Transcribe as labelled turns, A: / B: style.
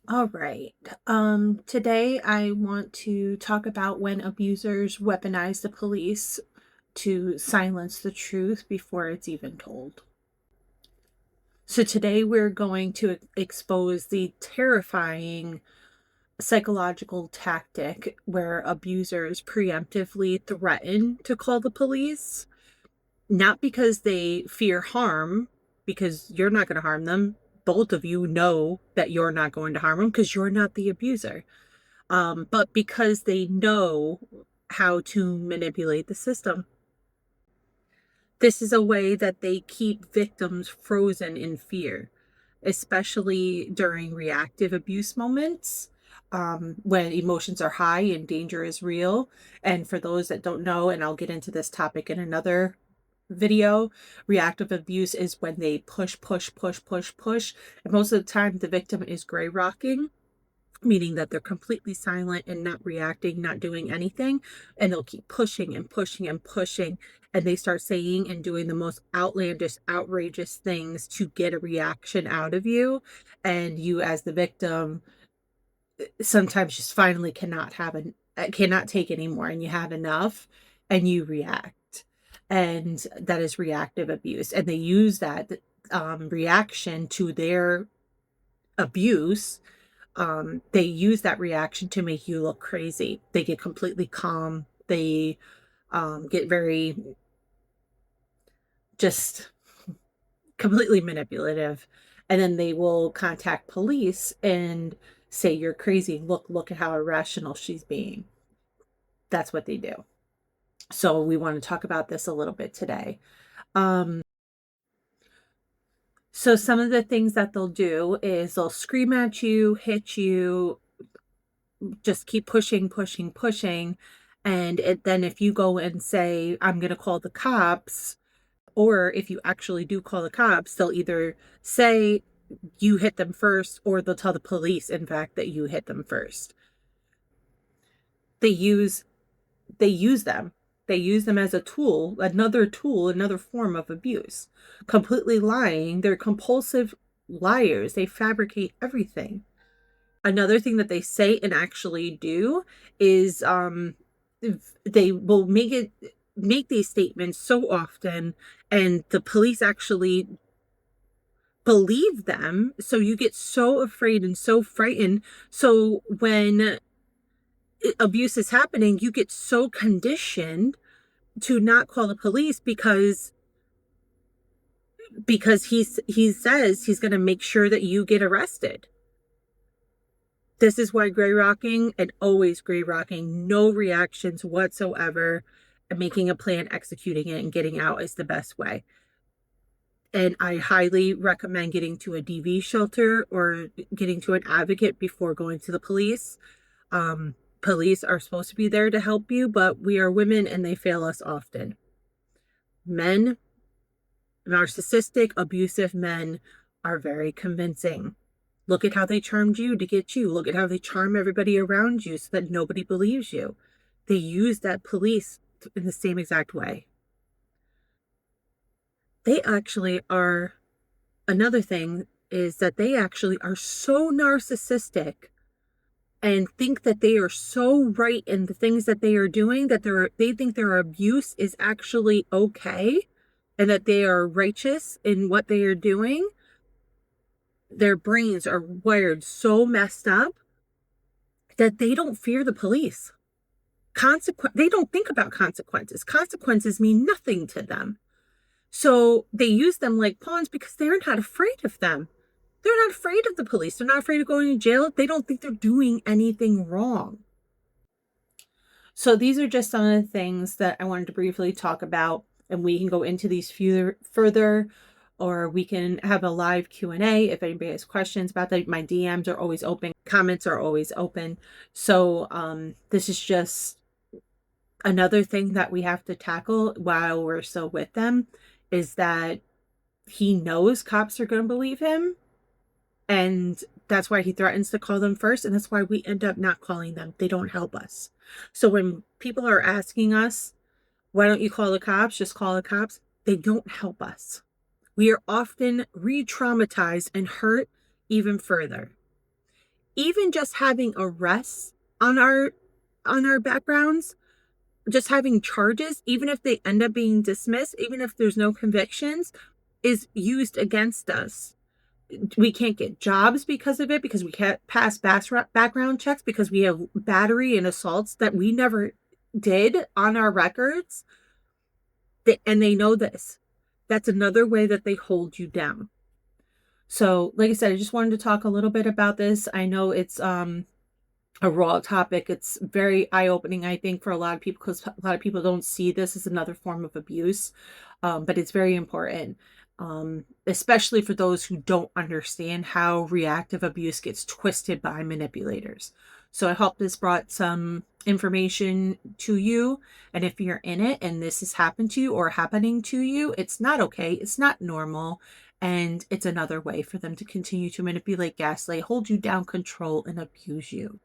A: All right. Today I want to talk about when abusers weaponize the police to silence the truth before it's even told. So today we're going to expose the terrifying psychological tactic where abusers preemptively threaten to call the police, not because they fear harm, because you're not going to harm them. Both of you know that you're not going to harm them because you're not the abuser, but because they know how to manipulate the system. This is a way that they keep victims frozen in fear, especially during reactive abuse moments, when emotions are high and danger is real. And for those that don't know, and I'll get into this topic in another video, reactive abuse is when they push, push, push, push, push. And most of the time, the victim is gray rocking, meaning that they're completely silent and not reacting, not doing anything. And they'll keep pushing and pushing and pushing. And they start saying and doing the most outlandish, outrageous things to get a reaction out of you. And you, as the victim, sometimes just finally cannot take anymore, and you have enough and you react. And that is reactive abuse. And they use that reaction to their abuse. They use that reaction to make you look crazy. They get completely calm. They get very just completely manipulative. And then they will contact police and say, "You're crazy. Look at how irrational she's being." That's what they do. So we want to talk about this a little bit today. Um, so some of the things that they'll do is they'll scream at you, hit you, just keep pushing, pushing, pushing. And then if you go and say, "I'm going to call the cops," or if you actually do call the cops, they'll either say you hit them first, or they'll tell the police, in fact, that you hit them first. They use they use them. They use them as a tool, another form of abuse. Completely lying. They're compulsive liars. They fabricate everything. Another thing that they say and actually do is they will make these statements so often, and the police actually believe them, so you get so afraid and so frightened. So when abuse is happening, you get so conditioned to not call the police because he says he's going to make sure that you get arrested. This is why gray rocking, and always gray rocking, no reactions whatsoever, and making a plan, executing it, and getting out is the best way. And I highly recommend getting to a DV shelter or getting to an advocate before going to the police. Police are supposed to be there to help you, but we are women and they fail us often. Men, narcissistic, abusive men, are very convincing. Look at how they charmed you to get you. Look at how they charm everybody around you so that nobody believes you. They use that police in the same exact way. They actually are, another thing is that they actually are so narcissistic and think that they are so right in the things that they are doing, that they think their abuse is actually okay and that they are righteous in what they are doing. Their brains are wired so messed up that they don't fear the police. They don't think about consequences. Consequences mean nothing to them. So they use them like pawns because they're not afraid of them. They're not afraid of the police. They're not afraid of going to jail. They don't think they're doing anything wrong. So these are just some of the things that I wanted to briefly talk about, and we can go into these further, or we can have a live Q&A if anybody has questions about that. My DMs are always open. Comments are always open. So this is just another thing that we have to tackle while we're still with them, is that he knows cops are going to believe him. And that's why he threatens to call them first. And that's why we end up not calling them. They don't help us. So when people are asking us, "Why don't you call the cops? Just call the cops." They don't help us. We are often re-traumatized and hurt even further. even just having arrests on our backgrounds, just having charges, even if they end up being dismissed, even if there's no convictions, is used against us. We can't get jobs because of it, because we can't pass background checks, because we have battery and assaults that we never did on our records. And they know this. That's another way that they hold you down. So, like I said, I just wanted to talk a little bit about this. I know it's a raw topic. It's very eye-opening, I think, for a lot of people, because a lot of people don't see this as another form of abuse. But it's very important, especially for those who don't understand how reactive abuse gets twisted by manipulators. So I hope this brought some information to you. And if you're in it and this has happened to you or happening to you, it's not okay. It's not normal. And it's another way for them to continue to manipulate, gaslight, hold you down, control, and abuse you.